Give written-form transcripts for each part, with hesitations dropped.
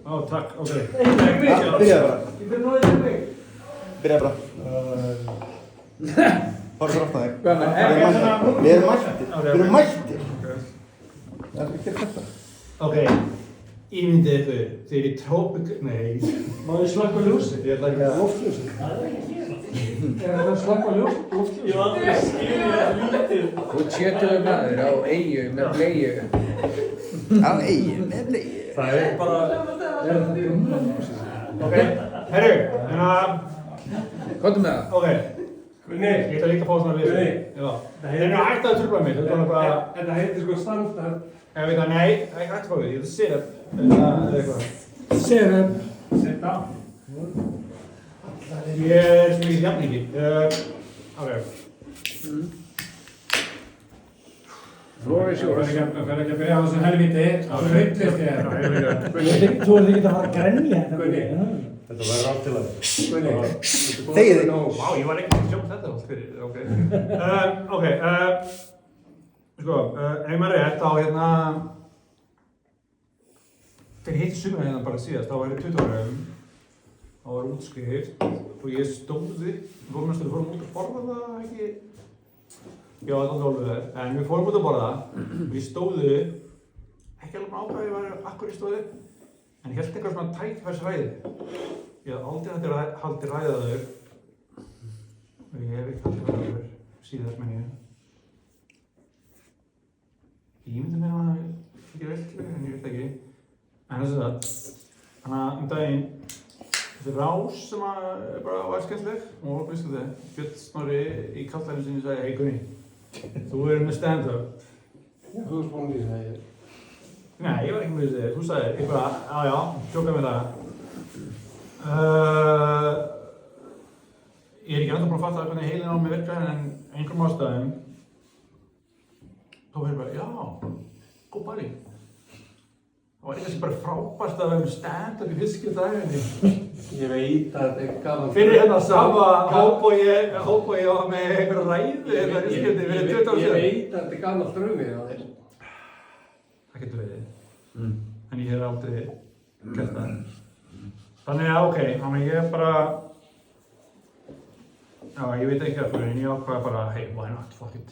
Ó, takk, ok. Byrjaðu bara. Byrjaðu bara. Fara svo aftan þig. Við erum mættir. Það er ekki þetta. Ok, ímyndið ykkur, þeir í trópik... Nei. Má ég slökkva ljósið? Ég ætla ekki að... Loftljósið? Það er ekki að það slökkva loftljósið? Ég var aldrei að skilja lítið. Þú tjötuðu maður á eyju með bleiu. Á eyju með bleiu. Það er bara... Er þetta ljósið? Ok, herru, Komdu með það. ok. Gunni. Ég ætla líka að fá svona við. Gunni. Já. Það er hægt að trufla mig, þetta er bara... Þetta heitir sko standard. Ég veit það, nei, það er ekki hægt að fá við, ég ætla að setja eða eitthvað. Serum. Setta. Ég er sem ekki jafningi. Ok. Flóri sjóra. Það fer ekki að byrja á þessu helviti. Það veitlist ég. Þú ert ekki að fara að grenja Gunni. Þetta var rátt til að... Gunni. Þegið þig. Vá, ég var ekki að sjá þetta allt fyrir, ok. Ok, sko, ef maður er rétt á hérna... Þegar hitt sumar hérna bara síðast, þá var ég 20 ára. Það var útskrift og ég stóði, við fórum út að borða það, ekki? Já, það var alveg það, en við fórum út að borða það og ég stóði, ekki alveg ákvæði ég var akkur í stóði, en ég held eitthvað svona tækifærsræði. Ég hafði aldrei haldið ræðaður og ég hef ekki haldið ræðaður síðast menn ég. Ég myndi mér að það ekki vel, en ég veit ekki. En þess að, þannig að daginn, þessi rás sem bara var skemmtileg og vissu þið, Björn Snorri í kallarinn sem ég sagði, hei Gunni, þú erum með stand-up. Þú erst búinn í það. Nei, ég var ekki með þessi, þú sagði eitthvað, já, tjóka með það. Ég er ekki ennþá búinn að fatta hvernig heilin á mig virkar en einhverjum ástæðum, þá verður bara, já, góð pæling. Það var eitthvað sem bara frábært að vera með stand-up í fyrstu daginni. Ég veit að þetta er gaman. Fyrir hérna sama hóp og ég var með einhverja ræðu eða rískjöndi fyrir 20 ára síðan. Ég veit að þetta er gaman draumið á þér. Það getur verið. En ég hef aldrei gert það. Þannig að ok, þannig ég bara... Já, ég veit ekki af hverju, en ég ákvaða bara, hey, why not, fuck it.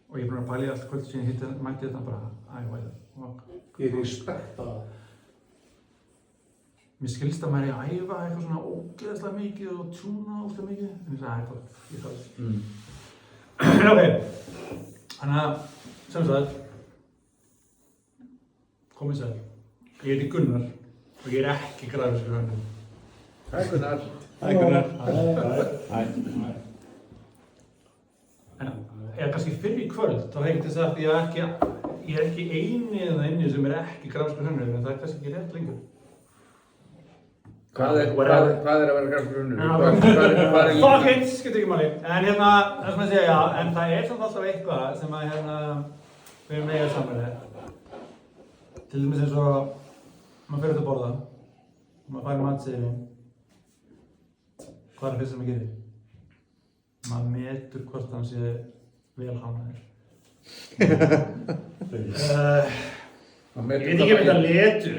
Og ég er búinn að pæla í allt kvöld sem ég mætti þetta bara, why not. Ég respekta það. Mér skilst að maður er að æfa eitthvað svona ógeðslega mikið og tjúna ógeðslega mikið. En ég sagði, ég þarf það. En ok, þannig að, sem sagt, komið sæl. Ég heiti Gunnar og ég er ekki grafiskur hönnum. Hæ Gunnar. Hæ Gunnar. Hæ. En eða kannski fyrr í kvöld, þá hef ég til sagt ég er ekki eini eða inni sem er ekki grafiskur hönnum, en það er kannski ekki rétt lengur. Hvað er að vera grafiskur hönnur? Fuck it, skiptir ekki máli. En hérna, það sem að segja, já, en það er samt alltaf eitthvað sem að hérna, við erum eiga saman. Til dæmis eins og, maður fyrir út að borða, maður fær matseðilinn. Hvað er fyrst sem maður gerir? Maður metur hvort hann sé vel hannaður. Ég veit ekki ef þetta letur,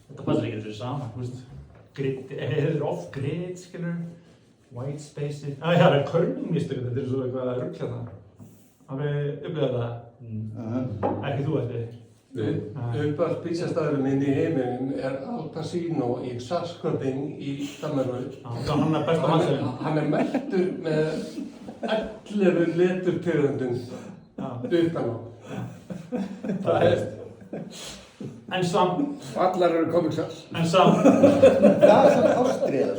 þetta passar ekki þessu saman, þú veist. Grid, er off grid, skilur, white spaces. Það er körningmistök, þetta er svo eitthvað að ruggla það. Hafið upplifað það? Ekki þú eftir? Uppáhalds pizzastæðurinn minn í heiminum er Al Casino í Saskvölding í Danmörku. Hann er besta matseðilinn. Hann er merktur með 11 leturtegundum utan á. Það er... En samt... Allar eru komiksals. En samt... Það er svona ástriða.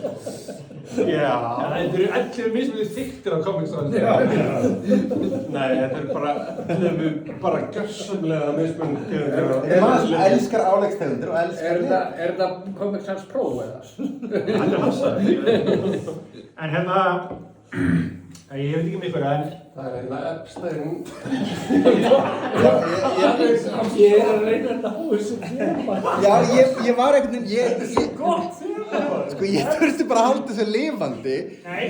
Já, þetta eru 11 mismunandi þyktir af komiksals. Nei, þetta er bara gjörsamlega mismunandi tegundir. Maður elskar áleggstegundir og elskar Er þetta komiksals próf eða? Það er massa. En hérna... Ég veit ekki um ykkur, en... Það er hérna Epstein. Ég er að reyna þetta á þessu þema. Já, ég var einhvern veginn, sko, ég þurfti bara að halda þessu lifandi. Nei,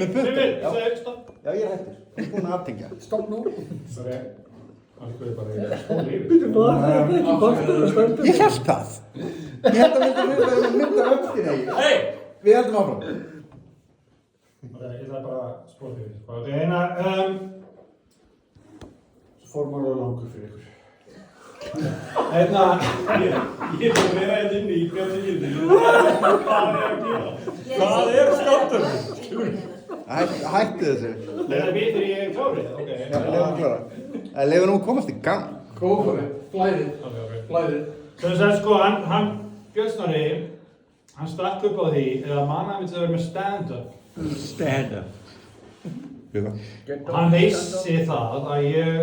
stopp. Já, ég er hættur. Ég er búinn að aftengja. Stopp nú. Sorry. Alveg bara ég skóli yfir. Þú var ekki baktur að standa. Ég hélt það. Ég held að við verðum að mynda vöxtina í. Hei! Við heldum áfram. Ég ætla bara að spóla fyrir ykkur. Ok, svo fór maður að langur fyrir ykkur. Ég er búin að vera hérna inni í brjóti gildinu. Hvað er að gera? Hvað er skáttur? Hætti þessu. Þetta vitur ég klárið, ok. Já, leiðum klára. Leiðum nú að komast í gang. Kófari, flæðið, Ok. flæðið. Þannig að sko, hann Björn Snorri, hann stakk upp á því eða mannaði myndi að vera með stand-up. Stand-up. Hann vissi það að ég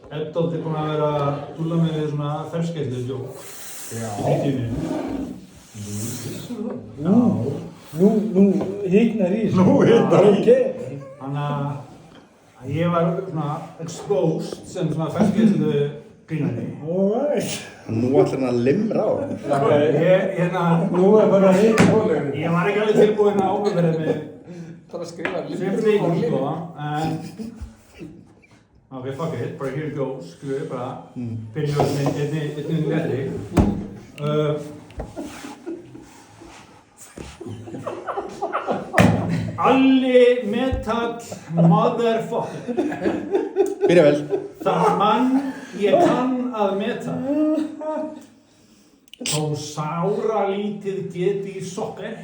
er dálítið búinn að vera að dúlla með svona ferskeytlu-djók. Já. Í tíminn. Nú hiknar í þessu. Nú hitnar í. Ok. Þannig að ég var svona exposed sem svona ferskeytlu-grínari. Alright. Nú ætlar hann að limra á. Nú bara að hita hóleginu. Ég var ekki alveg tilbúinn að ákveða mig Það var að skrifa sem leikur sko, en ok, fuck it, bara here it goes, skulum við bara byrja með einni letri. Alli metal motherfucker. Byrja vel. Það mann ég kann að meta. Þó sáralítið geti í sokker.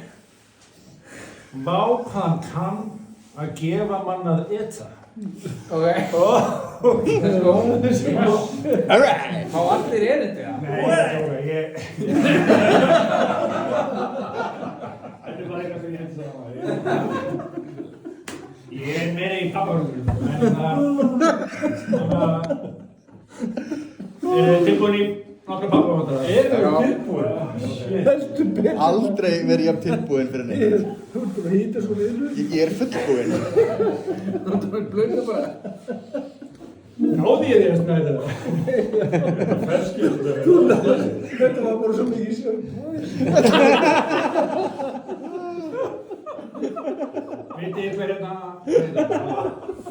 Vá hvað hann kann að gefa mann að eta. Ok. Alright. Fá allir erindi það? Nei, ég... Þetta er bara eitthvað sem ég hefði að hafa. Ég er meira í pappahundunum, en tilbúin í nokkra pappahundar. Aldrei verið jafn tilbúinn fyrir neitt. Þú ert bara að hita svo niður. Ég er fullbúinn. Þú ert blöðið bara. Náði ég þér að snæða það? Þetta var bara svo mikið sér. Vitið hver hérna...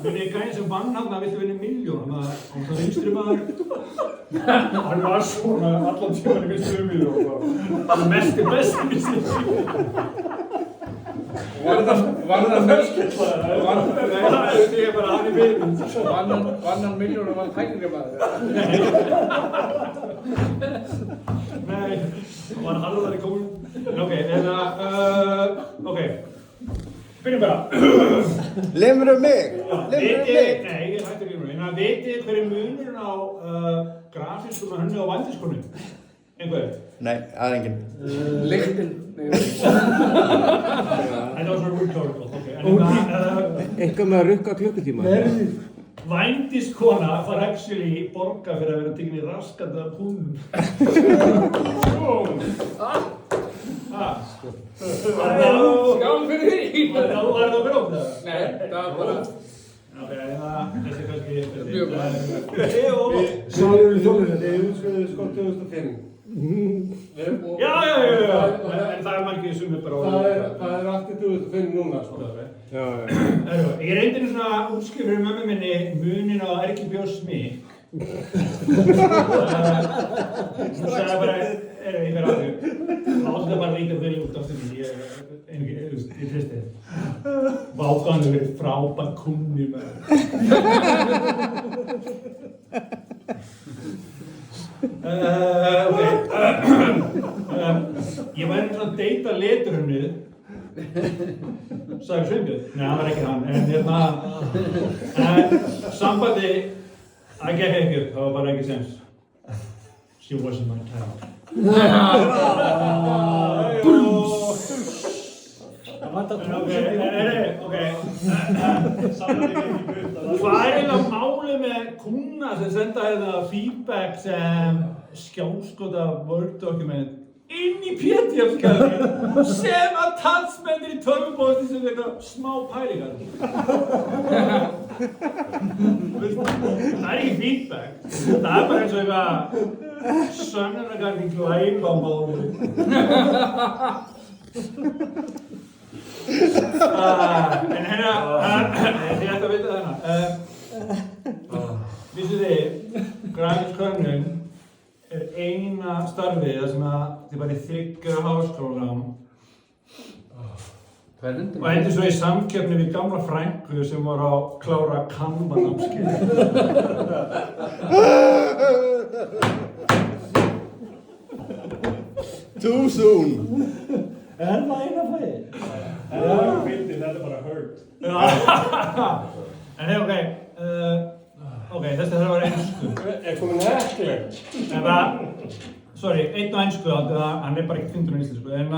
Munið gæðin sem vann hann að viltu vinna milljón. Hann var vinstri maður. Hann var svona allan tíman í vinstri miljón. Það mesti vinstri. Var það fjölskylda? Nei, ég er bara hann í byrjun. Vann hann miljónum og var tæknir maður? Nei, hann var harðar í kóin. Ok, ok. Byrjum bara. Limru mig. Nei, ég hættir í núna. Vitið hver er munurinn á grafískum og hönnu og vandiskunum? Einhver? Nei, það er enginn. Lyktin. Þetta var svona rhetorical, ok. Eitthvað með að rukka klukkutíma. Vændiskona far actually borga fyrir að vera tekinn í raskandi af húnum. Skál fyrir því! Var það gróft það? Nei, það var bara... Ok, þessi kannski... Mjög gott. Sálur í þjóðinu. Þið útskriðið sko 2005. Já, en það er margir sumir bara... Það er aftur 2005 núna sko. Ég reyndi nú svona að útskrifa fyrir mömmu minni munin á Erki Björns smík. Hún sagði bara, ég fer að þau. Láta það bara líka vel út aftur mín, ég tristi þið. Vákan hefur verið frábær kunni með það. Ok. Ég var einhvern veginn að deyta leturhönnið. Sagði Sveinbjörn? Nei, það var ekki hann, en sambandi, það gekk ekki upp, það var bara ekki sens. She wasn't my child. Ok. Hvað er eiginlega málið með kúna sem senda hérna feedback sem skjálskota Word document inn í PDF-skjali sem attachmentir í tölvupósti sem eitthvað smá pælingar. Það er ekki feedback. Það er bara eins og eitthvað sönnunargagn í glæpamálum. En hérna, þið ætti að vita þarna. Vissu þið Grænlandskönnun eina starfið þar sem að þið bara í 3 háskólanám og endur svo í samkeppni við gamla frænku sem var að klára Kanban-námskeið. Too soon. Er það eina fæði? Já, fyndi, þetta er bara hurt. En ok, þessi þarf að vera einsku. komin ekkert. En það, sorry, einn á einsku, hann bara ekki fyndur á íslensku, en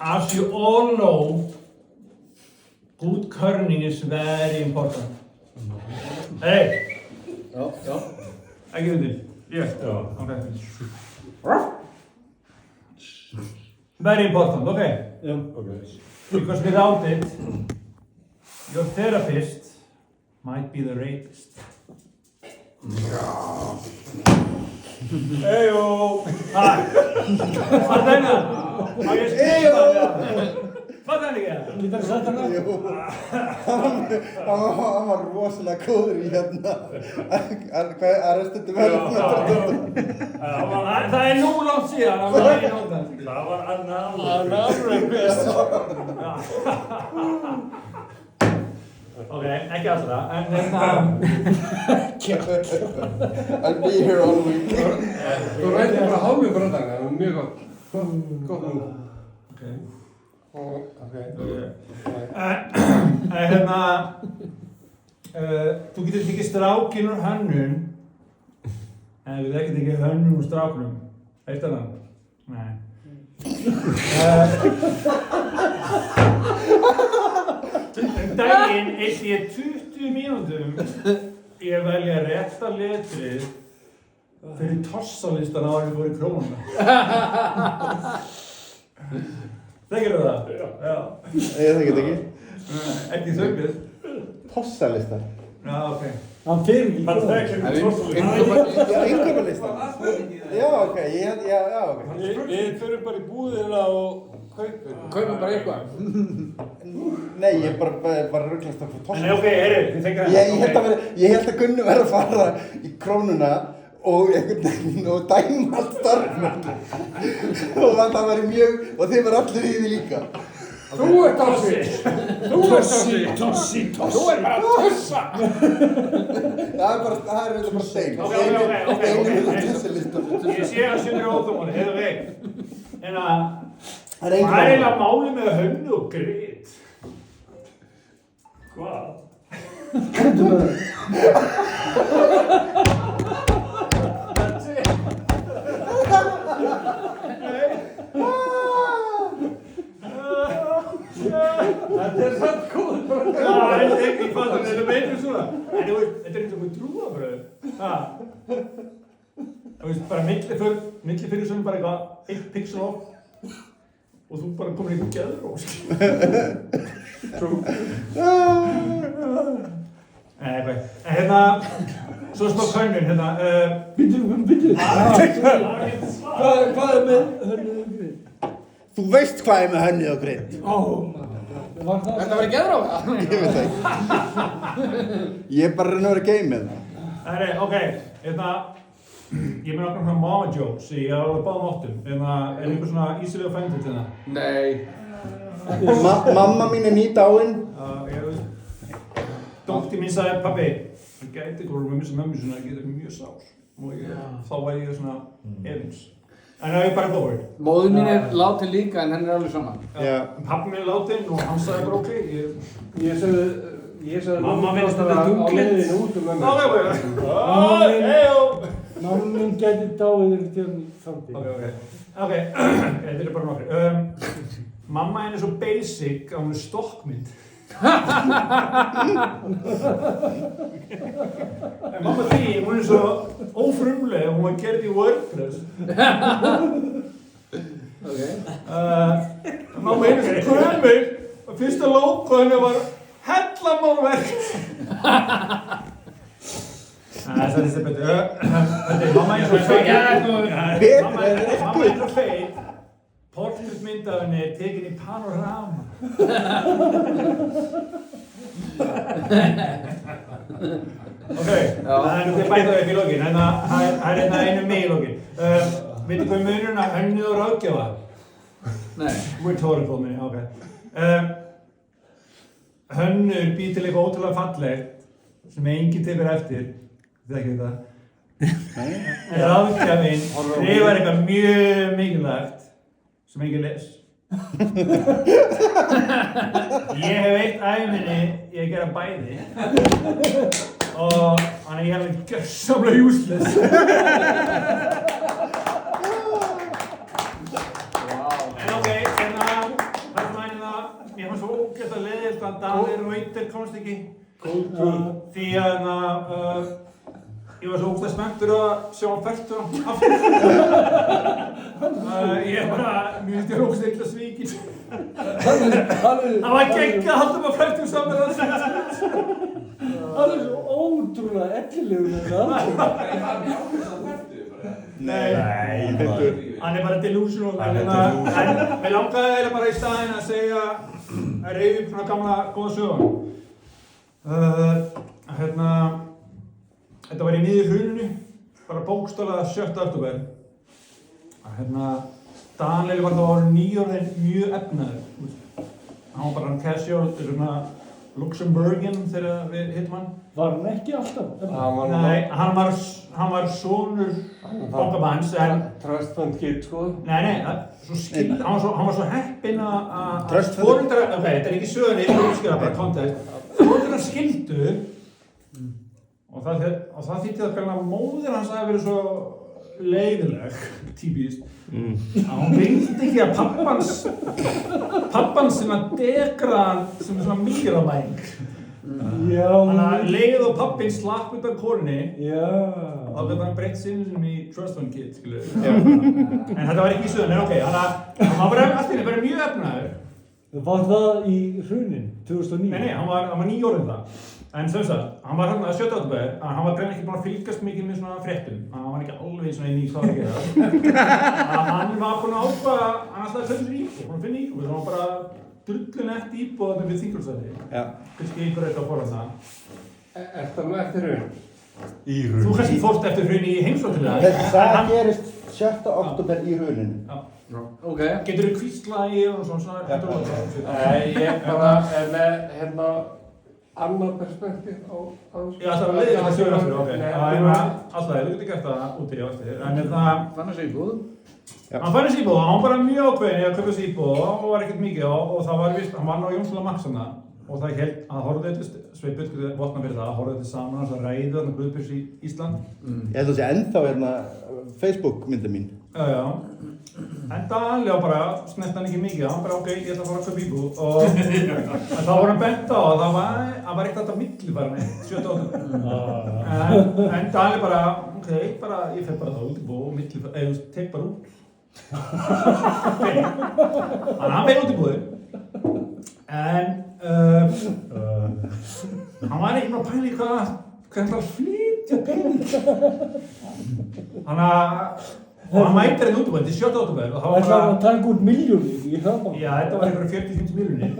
as you all know, good kerning is very important. Hey! Já. Ekki undir? Ég? Já. Ok. Very important, okay? Because without it, your therapist might be the rapist. Eyjó! Hæ? Hvað er það? Eyjó! Hvað er það ekki? Getur þú sagt hana? Jú. Hann var rosalega góður í hérna. Arrested Development. Það er nú langt síðan, það var ekki nótað. Það var annar rapist. Ok, ekki alltaf, en I'll be here all week. Þú rættir bara hálfu brandarann, það var mjög gott. Gott nú. Ok. Þú getur tekið strákinn úr hönnun, en þú getur ekki tekið hönnun úr strákunum. Veist það? Nei. Daginn eitt ég 20 mínútum í að velja rétta letrið fyrir tossalistan áður en við fórum í Krónuna. Þekkirðu það? Já. Ég þekki þetta ekki. Ekki þauklið. Tossalistar. Já, ok. Hann fyrir ekki. Hann þekkir tossalistan. Já, innkaupalistar. Já, ok. Já, ok. Við förum bara í búðina og kaupum bara eitthvað. Nei, ég bara rugglast að fá tossalistar. En ok, þið þekkir það. Ég held að Gunni verði að fara í Krónuna og einhvern veginn og dæma allt starfmenn og það væri mjög, og þeir var allir í því líka. Þú ert tossi! Tossi! Þú ert bara tossa! Það er bara stein. Ok. Ég sé að Sjöndri óþómóni, heiðu veg. En hvað er eiginlega máli með hönnu og grít? Hvað? Þetta er satt góð bara. Já, ég fatt að þetta meitur svona. En þú veist, þetta er eins og með trúabröð. Þú veist, bara milli fyrir svona bara eitthvað 1 pixel off og þú bara komir í einhvern geðrós. Nei, eitthvað. En hérna, svo smá könnun, Bíddu. Hvað er með hönnuð og grið? Þú veist hvað er með hönnuð og grið. Þetta var ekki geðráð? Ég veit það ekki. Ég er bara að reyna að vera geimið. ok, hérna, ég með nokkrum svona mama jokes, ég er alveg báðum áttum. Er einhver svona easily offended hérna? Nei. Mamma mín er nýdáin. Dóttir mín sagði, pabbi, það gæti góður með mömmu svona, það getur mjög sár. Og þá væri ég svona efins. En það er bara góður. Móður mín er látin líka en henn er alveg saman. Pabbi mín er látin og hann sagði bara ok. Ég sagði Mamma minn er stundum á þunglynd. leiðinni út mömmu. Mamma mín gæti dáið einhvern tíðan í framtíð. Ok, þetta er bara nokkri. Mamma henn er svo basic að hún er stokkmynd. En mamma þín, hún er svo ófrumleg, hún var gerð í WordPress. Mamma henn er svo krumig og fyrsta logo henni var hellamálverk. Það er betur. Mamma henn er svo feit. Mamma henn er svo feit. Portréttmynd af henni er tekin í panorama. Ok, en þið bæta upp í lokin, en það er hérna einu mig í lokin. Veitu hvað munurinn að hönnuð og ráðgjafa? Nei. Rhetorical minni, ok. Hönnur býr til eitthvað ótrúlega fallegt sem enginn tekur eftir, þið ekki þetta. En ráðgjafinn skrifar eitthvað mjög mikilvægt sem enginn les. Ég hef eitt æfinni í að gera bæði og þannig ég hef alveg gjörsamlega useless. En ok, ég var svo ógeðslega leiðilegt að Davíð Rauter komst ekki því að ég var svo ógeðslega spenntur að sjá hann fertur aftur. Ég bara, mér finnst ég ógeðslega illa svikinn. Það var geggjað að halda maður fertur saman að segja. Hann er svo ótrúlega ellilegur með það. Nei, hann er bara delusional, en mér langaði eiginlega bara í staðinn að segja að reyfi upp svona gamla góða sögu. Þetta var í miðju hruninu, bara bókstaflega 7. október. Daniel var þá árið 9 orðinn mjög efnaður. Hann var bara casual, svona Luxemburgian þegar við hittum hann. Var hann ekki alltaf? Nei, hann var sonur bankamanns, en Trust fund kid, sko. Nei, hann var svo heppinn að foreldrar, ok, þetta er ekki sögunni, ég útskýra bara kontekst. Foreldrar skildu og það þýtti að móðir hans hafi verið svo leiðileg, típist, að hún vildi ekki að pappans sem að degra hann sem svona mýravæng. Þannig að leið og pappinn slapp út af konunni, þá gæti hann breytt sinni í Trust Fund Kid, skilu. En þetta var ekki í sögunni, ok, þannig að hann var allt í einu bara mjög efnaður. Var það í hrunin, 2009? Nei, hann var 9 orðinn það. En sem sagt, hann var hérna 7. október, en hann var greinilega ekki búinn að fylgast mikið með svona fréttum. Hann var ekki alveg svona inn í hvað að gera. Hann var búinn að ákvaða, hann ætlaði að finna íbúð, búinn að finna íbúð. Það var bara drullunett íbúð þarna við Þingólfsvelli. Kannski einhver eitthvað að forða það. Er það nú eftir hrun? Í hrun. Þú kannski fórst eftir hrun í heimsóknarlega. Það gerist 7. október í hrunin. Ok. Getur þú hvíslað í og svona Nei, ég bara er með annar perspektíf á Já, það var leiðilegt að sjóða aftur, ok. Alltaf, þú getur gert það úti á eftir. En fann þessi íbúð? Hann fann þessi íbúð og hann var bara mjög ákveðinn í að kaupa þessi íbúð og var ekkert mikið og það var vist, hann var á Jónssonar Max og það hélt að horfðu þetta, Sveinn Björn votna fyrir það, að horfðu þetta saman hans að ræðu þarna Guðbjörns í Ísland. Ég held að það sé ennþá hérna Facebook mynda mín. Já. En Daniel var bara, snett hann ekki mikið, hann bara ok, ég ætla að fara að kaupa íbúð og þá var hann bent á að það var ekkert alltaf millifæra neitt, 7. október. En Daniel bara, ok, ég fer bara þá út í búð og millifæra, eða þú tek bara út. Þannig að hann fer út í búði. En hann var ekki bara að pæla í hvað hann ætlar að flytja pening. Og hann mætir henni út í búið, þetta er 7. október og það var bara... Það var að taka út milljónir í hraðbank. Já, þetta var einhverja 40-50 milljónir.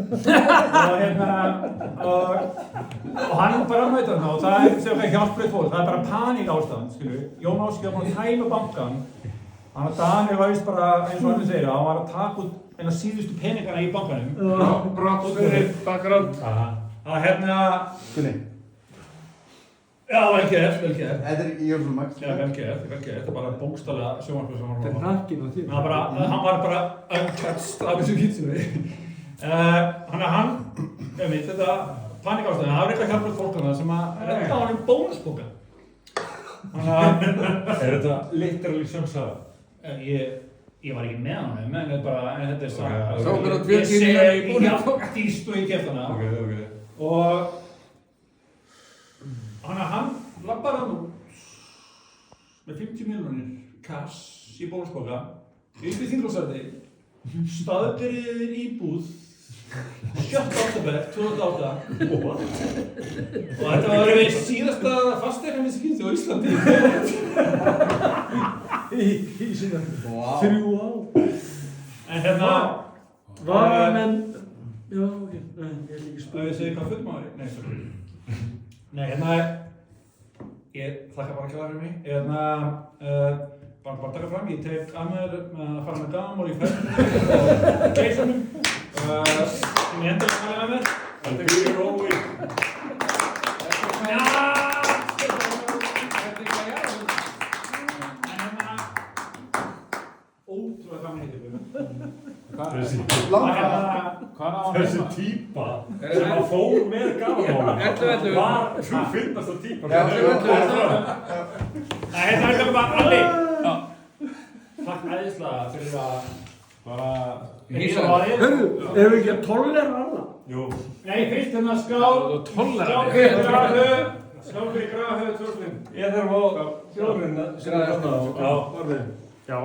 Og hann bara mætir henni og það er sem ekki hjálplega fólk, það er bara paník ástand, skilju. Jón Áski var bara að tæma bankan. Þannig að Daniel var vist bara, eins og hann segir, hann var að taka út eina síðustu peningana í bankanum. Brott fyrir bakgrunn. Gunni. Já, vel gert. Þetta er í Jónssonar Max. Já, vel gert. Þetta er bara bókstaflega sjónvarpið sem hann var. Þetta er hnakkinn á þér. Hann var bara untouched af þessu pítsunni. Þannig að hann, þetta paníkástæðin, það var eitthvað hjálpað fólk hana sem að redda á hann bónusbóka. Er þetta literally sjónsaga? Ég var ekki með honum, en þetta er saga. Svo okkur á 20 tíma í bónusbóka. Ég dýst og ég keft hana. Ok. Og hann labbar hann út með 50 milljónir cash í bónusbóka upp í Þingólfsvelli, staðbyrðir íbúð 7. október 2008 og þetta var við síðasta fasteignaviðskipti á Íslandi Í síðan 3 ár. En Var hann en... Já, ok, ég er ekki spurt. Ég segi hvað fullmáður? Nei, Ég þakka bara kjæðar fyrir mig. Bara taka fram, ég tek að mér með að fara með gammál í ferðinu og geisunum. Sem ég endur að tala með mér. Þetta er ekki rói. Ótrúlega gaman heitir við. Þessi típa sem að fór með gamanmálum var svo fyndast að típa. Nei, þetta er bara Alli. Takk æðislega fyrir að bara Hýsa. Hörru, erum við ekki að tollera hana? Jú. Nei, fyrst hérna skál fyrir Grafhöð, Þorfinn. Ég þarf á þjóðurinn sem er þarna á orðinu. Já.